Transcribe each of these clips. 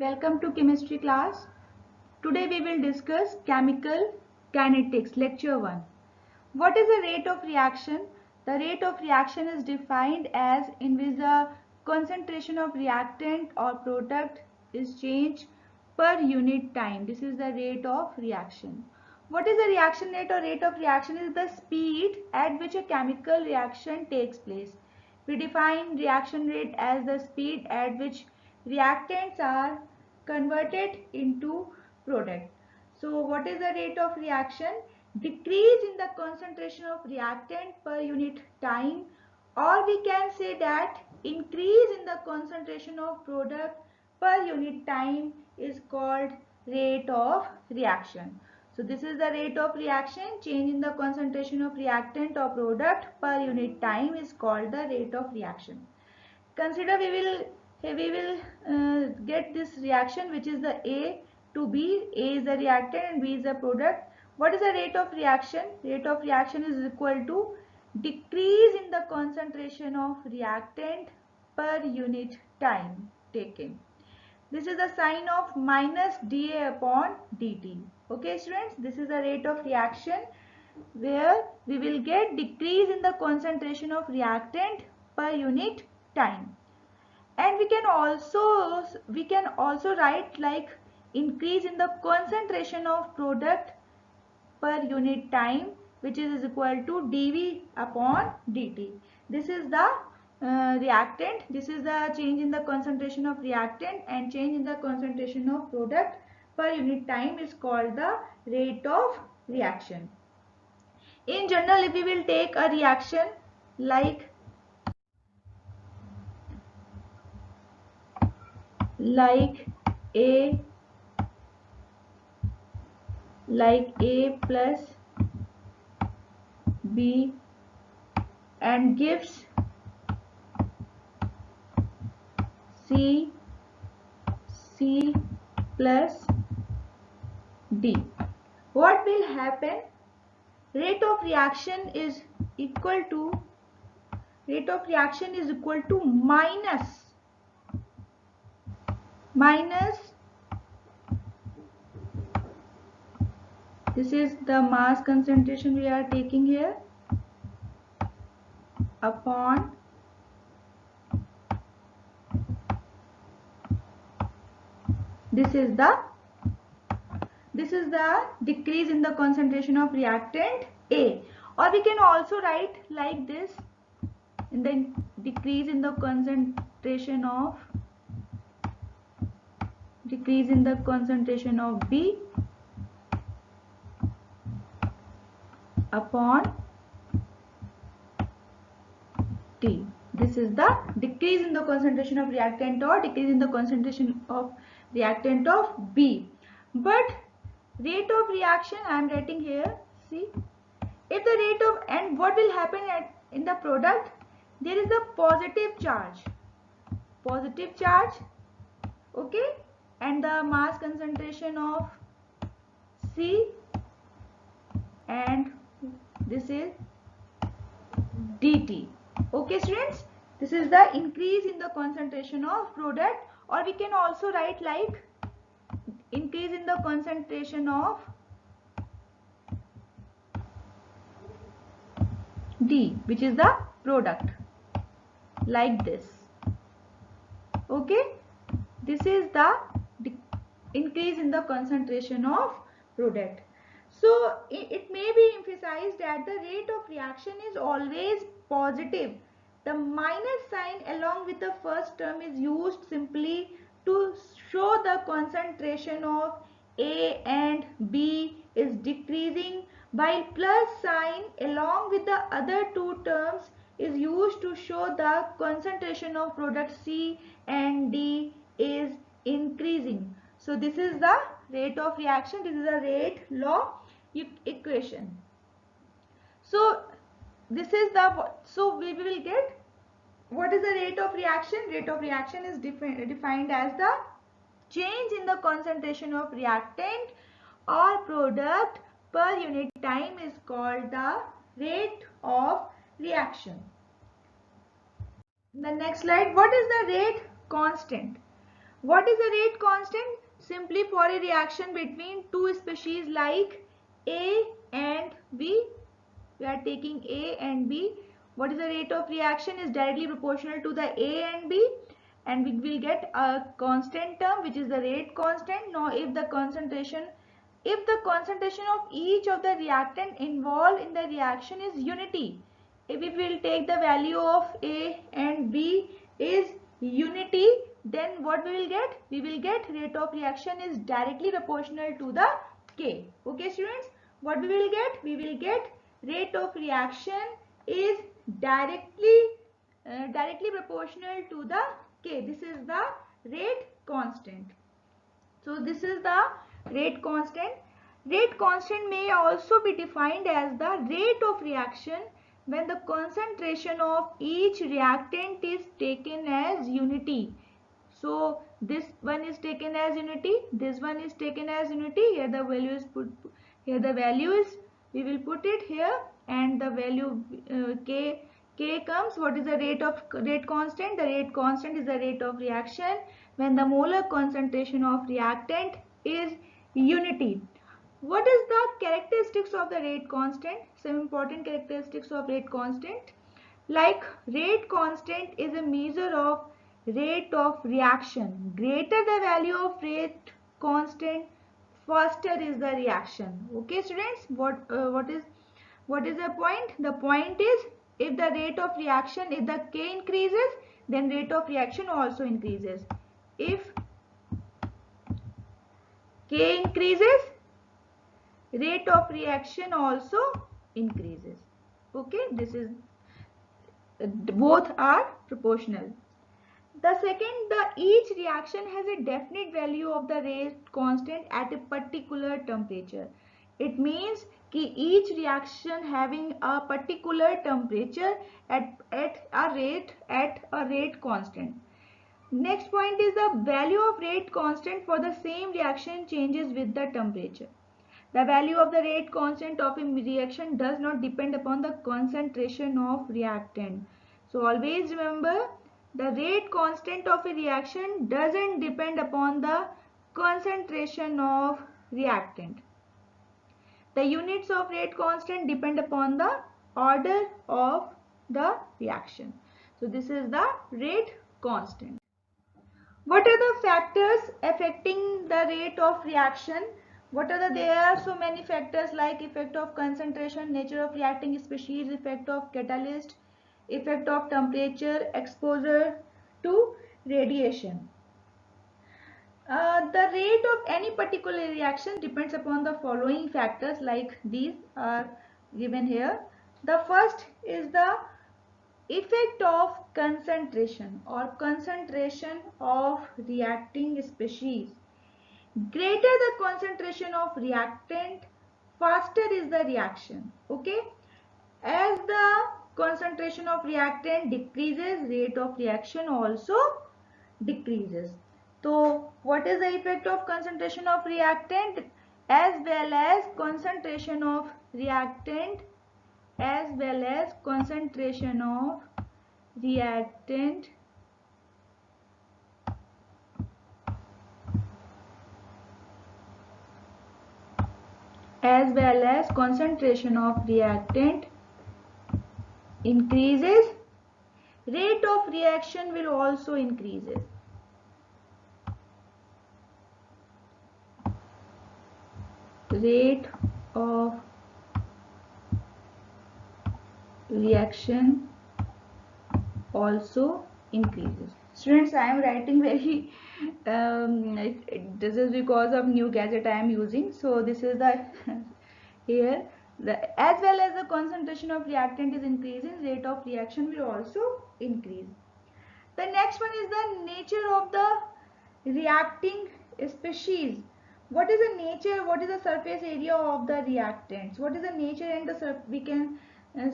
Welcome to chemistry class. Today we will discuss chemical kinetics, lecture 1. What is the rate of reaction? The rate of reaction is defined as in which the concentration of reactant or product is changed per unit time. This is the rate of reaction. What is the reaction rate or rate of reaction is the speed at which a chemical reaction takes place. We define reaction rate as the speed at which reactants are converted into product. So what is the rate of reaction? Decrease in the concentration of reactant per unit time, or we can say that increase in the concentration of product per unit time is called rate of reaction. So this is the rate of reaction. Change in the concentration of reactant or product per unit time is called the rate of reaction. Consider we will get this reaction which is the A to B. A is the reactant and B is the product. What is the rate of reaction? Rate of reaction is equal to decrease in the concentration of reactant per unit time taken. This is the sign of minus dA upon dt. Okay students, this is the rate of reaction where we will get decrease in the concentration of reactant per unit time. And we can also write like increase in the concentration of product per unit time, which is equal to dV upon dt. This is the reactant. This is the change in the concentration of reactant, and change in the concentration of product per unit time is called the rate of reaction. In general, if we will take a reaction like A plus B and gives C plus D. What will happen? Rate of reaction is equal to minus this is the mass concentration we are taking here upon this is the decrease in the concentration of reactant A, or we can also write like this, in the decrease in the concentration of B upon T. This is the decrease in the concentration of reactant or decrease in the concentration of reactant of B. But rate of reaction I am writing here. See, if the rate of, and what will happen in the product? There is a positive charge, okay, and the mass concentration of C, and this is dt. Okay students, this is the increase in the concentration of product, or we can also write like increase in the concentration of D, which is the product, like this. Okay, this is the increase in the concentration of product. So it may be emphasized that the rate of reaction is always positive. The minus sign along with the first term is used simply to show the concentration of A and B is decreasing, while plus sign along with the other two terms is used to show the concentration of product C and D is increasing. So this is the rate of reaction. This is a rate law equation. So this is the, so we will get what is the rate of reaction. Rate of reaction is defined as the change in the concentration of reactant or product per unit time is called the rate of reaction. The next slide, what is the rate constant? What is the rate constant? Simply for a reaction between two species like A and B, we are taking A and B. What is the rate of reaction is directly proportional to the A and B, and we will get a constant term which is the rate constant. Now if the concentration of each of the reactant involved in the reaction is unity, if we will take the value of A and B is unity, then what we will get? We will get rate of reaction is directly proportional to the K. Okay students, what we will get? We will get rate of reaction is directly proportional to the K. This is the rate constant. So this is the rate constant. Rate constant may also be defined as the rate of reaction when the concentration of each reactant is taken as unity. So this one is taken as unity, this one is taken as unity. Here the value is put, here the value is, we will put it here, and the value K comes. What is the rate constant? The rate constant is the rate of reaction when the molar concentration of reactant is unity. What is the characteristics of the rate constant? Some important characteristics of rate constant. Like rate constant is a measure of rate of reaction. Greater the value of rate constant, faster is the reaction. Okay students, what is the point? The point is, if the rate of reaction, if the K increases, then rate of reaction also increases. If K increases, rate of reaction also increases. Okay, this is, both are proportional. The second, each reaction has a definite value of the rate constant at a particular temperature. It means कि each reaction having a particular temperature at a rate constant. Next point is the value of rate constant for the same reaction changes with the temperature. The value of the rate constant of a reaction does not depend upon the concentration of reactant. So always remember, the rate constant of a reaction doesn't depend upon the concentration of reactant. The units of rate constant depend upon the order of the reaction. So this is the rate constant. What are the factors affecting the rate of reaction? There are so many factors like effect of concentration, nature of reacting species, effect of catalyst, effect of temperature, exposure to radiation. The rate of any particular reaction depends upon the following factors, like these are given here. The first is the effect of concentration of reacting species. Greater the concentration of reactant, faster is the reaction. Okay, as the concentration of reactant decreases, rate of reaction also decreases. So what is the effect of concentration of reactant as well as concentration of reactant as well as concentration of reactant as well as concentration of reactant increases, rate of reaction will also increases. Rate of reaction also increases. Students, I am writing very this is because of new gadget I am using. So this is the here as well as the concentration of reactant is increasing, rate of reaction will also increase. The next one is the nature of the reacting species. What is the nature, what is the surface area of the reactants? What is the nature and we can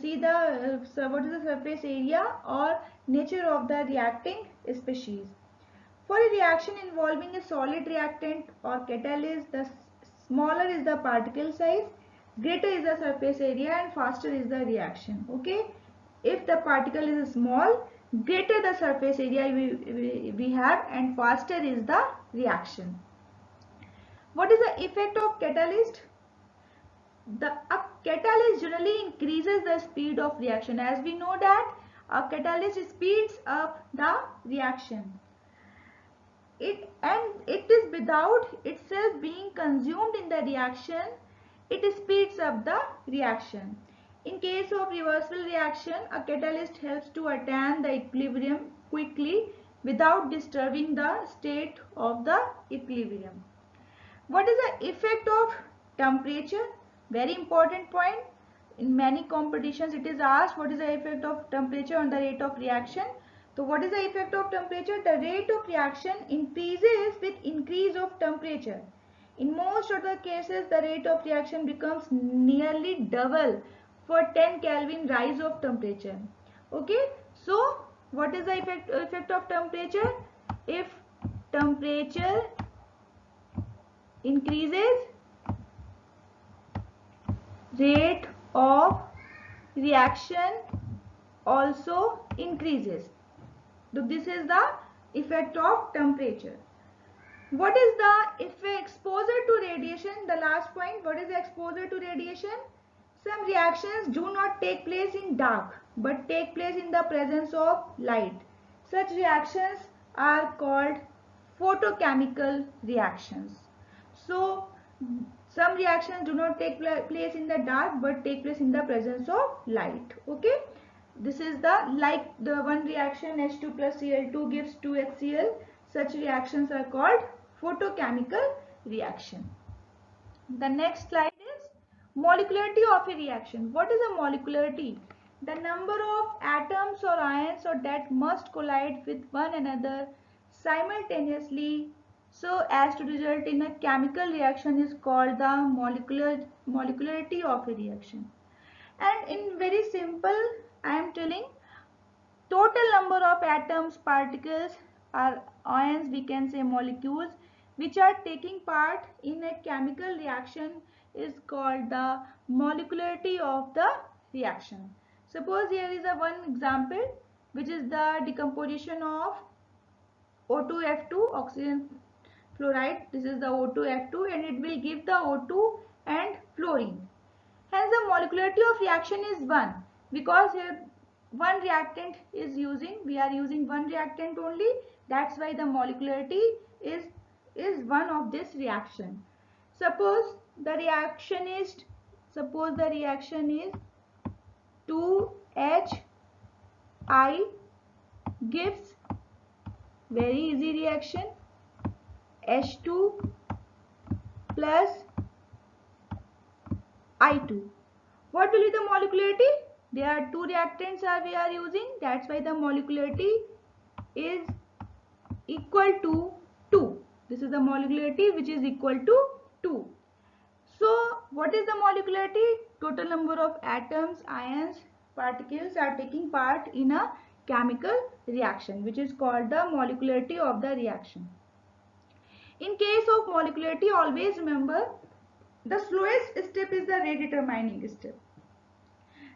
see the what is the surface area or nature of the reacting species. For a reaction involving a solid reactant or catalyst, the smaller is the particle size, greater is the surface area, and faster is the reaction. Okay, if the particle is small, greater the surface area we have, and faster is the reaction. What is the effect of catalyst? A catalyst generally increases the speed of reaction. As we know that a catalyst speeds up the reaction. It is without itself being consumed in the reaction, it speeds up the reaction. In case of reversible reaction, a catalyst helps to attain the equilibrium quickly without disturbing the state of the equilibrium. What is the effect of temperature? Very important point. In many competitions it is asked what is the effect of temperature on the rate of reaction. So what is the effect of temperature? The rate of reaction increases with increase of temperature. In most of the cases the rate of reaction becomes nearly double for 10 Kelvin rise of temperature. Okay, so what is the effect of temperature? If temperature increases, rate of reaction also increases. So this is the effect of temperature. What is the exposure to radiation? The last point, what is the exposure to radiation? Some reactions do not take place in dark but take place in the presence of light. Such reactions are called photochemical reactions. So some reactions do not take place in the dark but take place in the presence of light. Okay, this is like the one reaction H2 plus Cl2 gives 2HCl. Such reactions are called photochemical reaction. The next slide is molecularity of a reaction. What is a molecularity? The number of atoms or ions or that must collide with one another simultaneously so as to result in a chemical reaction is called the molecularity of a reaction. And in very simple, I am telling total number of atoms, particles or ions, we can say molecules, which are taking part in a chemical reaction is called the molecularity of the reaction. Suppose here is a one example which is the decomposition of O2F2 oxygen fluoride. This is the O2F2 and it will give the O2 and fluorine. Hence the molecularity of reaction is 1 because here one reactant is we are using one reactant only. That's why the molecularity is 1 of this reaction. Suppose the reaction is 2HI gives very easy reaction H2 plus I2. What will be the molecularity? There are two reactants we are using. That's why the molecularity is equal to 2. This is the molecularity which is equal to 2. So what is the molecularity? Total number of atoms, ions, particles are taking part in a chemical reaction which is called the molecularity of the reaction. In case of molecularity, always remember the slowest step is the rate determining step.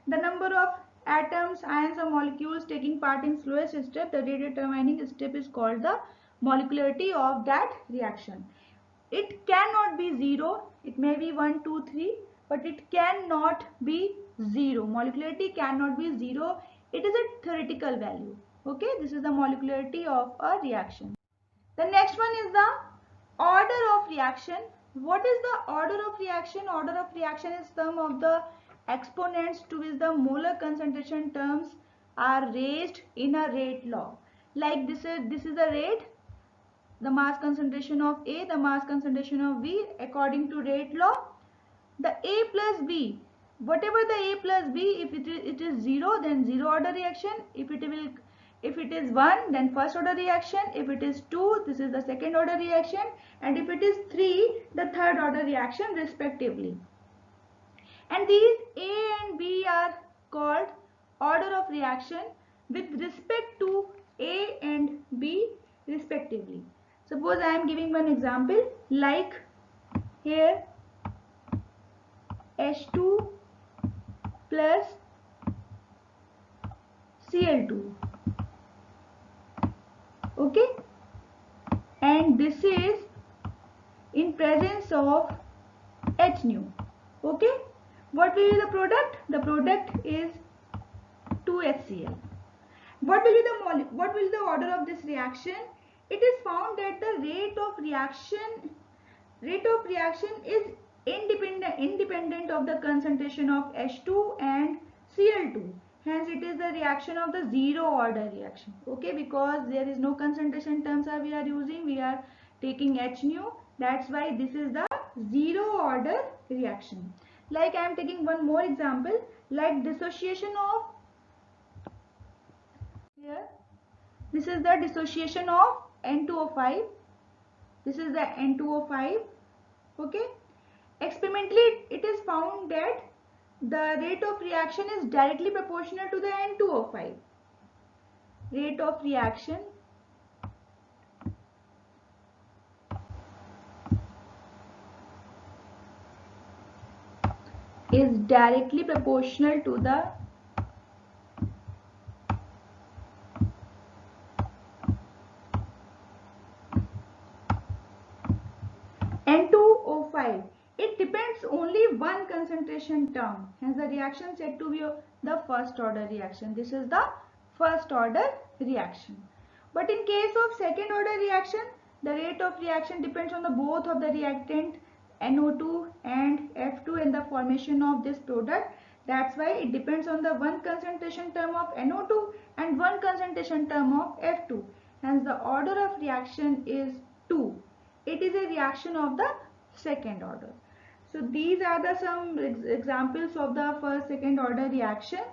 The number of atoms, ions or molecules taking part in slowest step, the rate determining step is called the molecularity of that reaction. It cannot be 0, it may be 1, 2, 3, but it cannot be 0. Molecularity cannot be 0, it is a theoretical value. Okay, this is the molecularity of a reaction. The next one is the order of reaction. What is the order of reaction? Order of reaction is sum of the exponents to which the molar concentration terms are raised in a rate law. Like this is the rate, the mass concentration of A, the mass concentration of B according to rate law. The A plus B, whatever the A plus B, if it is 0, then 0 order reaction. If it is 1, then first order reaction. If it is 2, this is the second order reaction. And if it is 3, the third order reaction respectively. And these A and B are called order of reaction with respect to A and B respectively. Suppose I am giving one example like here H2 plus Cl2. Okay, and this is in presence of H nu. Okay, what will be the product? The product is 2HCl. What will be the order of this reaction? It is found that the rate of reaction is independent of the concentration of H2 and Cl2. Hence it is the reaction of the zero order reaction. Okay, because there is no concentration terms we are using, we are taking H nu. That's why this is the zero order reaction. Like I am taking one more example, like dissociation of, here this is the dissociation of N2O5. This is the N2O5. Okay, experimentally it is found that the rate of reaction is directly proportional to the N2O5. Rate of reaction is directly proportional to the N2O5. It depends only one concentration term. Hence the reaction said to be the first order reaction. This is the first order reaction. But in case of second order reaction, the rate of reaction depends on the both of the reactant NO2 and F2 in the formation of this product. That's why it depends on the one concentration term of NO2 and one concentration term of F2. Hence the order of reaction is 2. It is a reaction of the second order. So these are the some examples of the first second order reaction.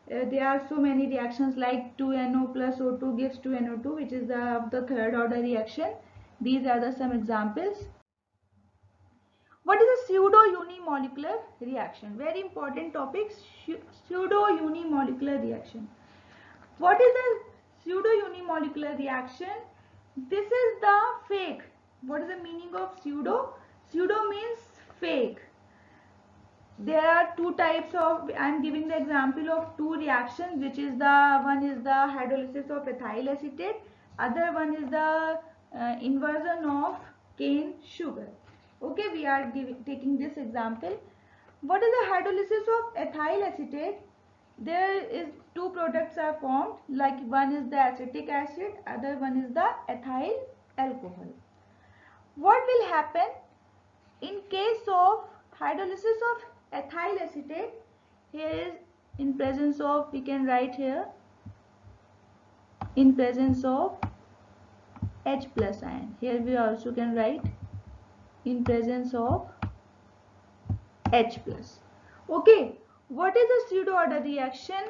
There are so many reactions like 2NO plus O2 gives 2NO2, which is the third order reaction. These are the some examples. What is a pseudo-unimolecular reaction? Very important topic, pseudo-unimolecular reaction. What is a pseudo-unimolecular reaction? This is the fake. What is the meaning of pseudo? Pseudo means fake. There are two types of, I am giving the example of two reactions, which is the one is the hydrolysis of ethyl acetate, other one is the inversion of cane sugar. Okay, we are taking this example. What is the hydrolysis of ethyl acetate? There is two products are formed, like one is the acetic acid, other one is the ethyl alcohol. What will happen in case of hydrolysis of ethyl acetate? Here is in presence of, we can write here, in presence of H plus ion. Here we also can write in presence of H plus. Okay, what is a pseudo order reaction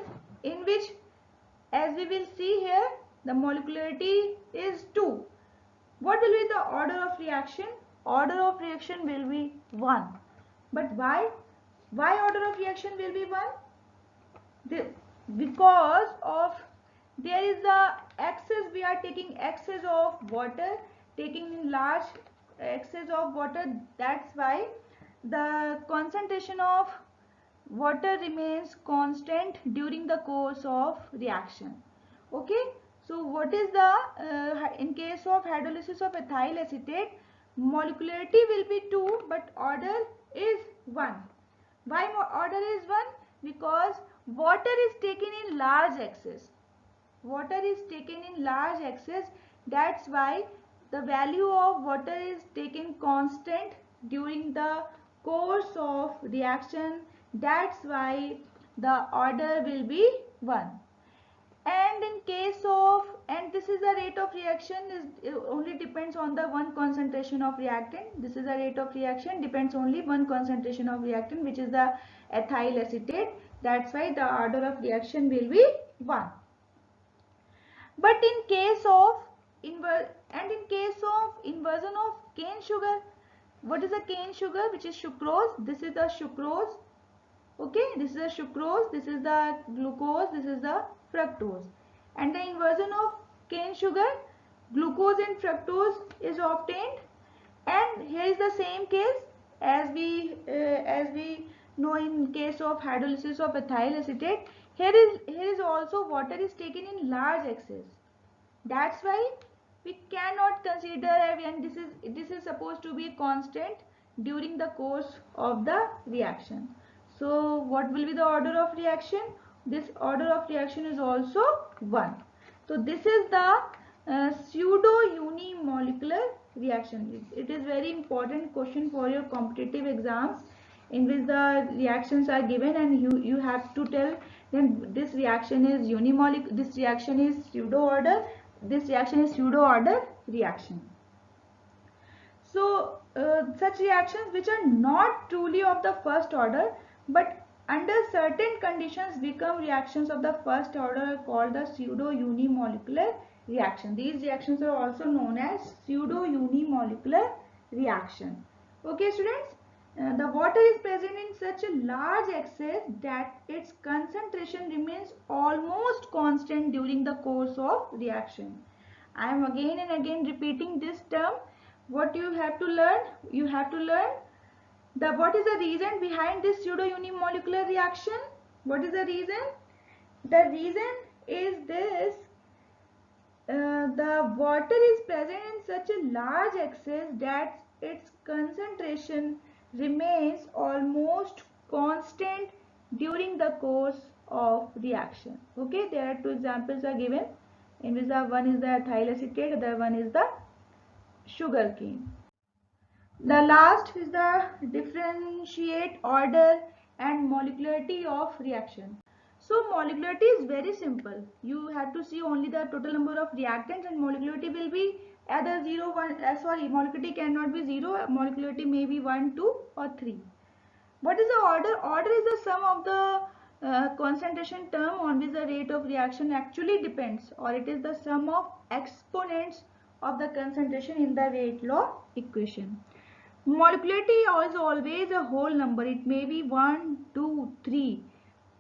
in which, as we will see here, the molecularity is 2. What will be the order of reaction? Order of reaction will be 1. But why? Why order of reaction will be 1? Because of there is the excess, we are taking excess of water, taking in large excess of water. That's why the concentration of water remains constant during the course of reaction. Okay, so what is the in case of hydrolysis of ethyl acetate, molecularity will be 2 but order is 1. Why order is 1? Because water is taken in large excess. Water is taken in large excess. That's why the value of water is taken constant during the course of reaction. That's why the order will be 1. And in case of, and this is the rate of reaction is only depends on the one concentration of reactant. This is the rate of reaction depends only one concentration of reactant, which is the ethyl acetate. That's why the order of reaction will be 1. But in case of inversion of cane sugar, what is the cane sugar? Which is sucrose. This is the sucrose. Okay, this is the sucrose, this is the glucose, this is the fructose. And the inversion of cane sugar, glucose and fructose is obtained. And here is the same case as we know in case of hydrolysis of ethyl acetate. Here is also water is taken in large excess. That's why we cannot consider, and this is supposed to be constant during the course of the reaction. So what will be the order of reaction? This order of reaction is also 1. So this is the pseudo unimolecular reaction. It is very important question for your competitive exams, in which the reactions are given and you have to tell then this reaction is unimolecular, this reaction is pseudo order, this reaction is pseudo order reaction. So such reactions which are not truly of the first order but under certain conditions become reactions of the first order are called the pseudo unimolecular reaction. These reactions are also known as pseudo unimolecular reaction. Okay students, the water is present in such a large excess that its concentration remains almost constant during the course of reaction. I am again and again repeating this term. What you have to learn? You have to learn what is the reason behind this pseudo unimolecular reaction. What is the reason? The reason is this: the water is present in such a large excess that its concentration remains almost constant during the course of reaction. Okay, there are two examples are given, in which one is the ethyl acetate, other one is the sugar cane. The last is the differentiate order and molecularity of reaction. So molecularity is very simple. You have to see only the total number of reactants, and molecularity will be either 0, 1, molecularity cannot be 0, molecularity may be 1, 2 or 3. What is the order? Order is the sum of the concentration term on which the rate of reaction actually depends, or it is the sum of exponents of the concentration in the rate law equation. Molecularity is always a whole number. It may be 1, 2, 3.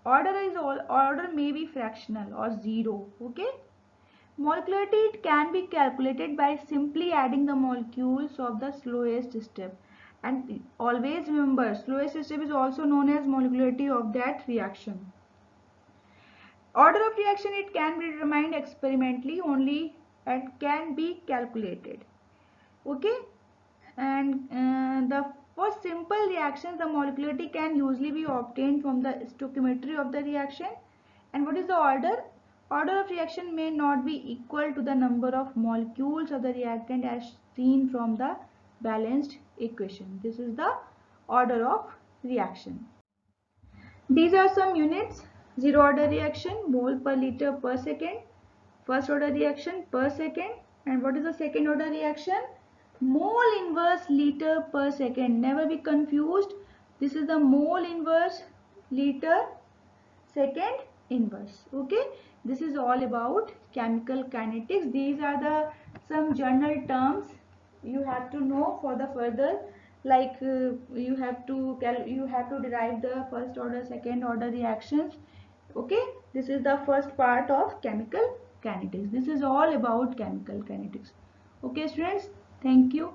Order may be fractional or 0. Okay. Molecularity can be calculated by simply adding the molecules of the slowest step. And always remember, slowest step is also known as molecularity of that reaction. Order of reaction, it can be determined experimentally only and can be calculated. Okay. And for simple reactions, the molecularity can usually be obtained from the stoichiometry of the reaction. And what is the order? Order of reaction may not be equal to the number of molecules of the reactant as seen from the balanced equation. This is the order of reaction. These are some units: zero order reaction, mole per liter per second; first order reaction, per second; and what is the second order reaction? Mole inverse liter per second. Never be confused. This is the mole inverse liter second inverse. Okay, this is all about chemical kinetics. These are the some general terms you have to know for the further, like you have to derive the first order, second order reactions. Okay, this is the first part of chemical kinetics. This is all about chemical kinetics. Okay students, thank you.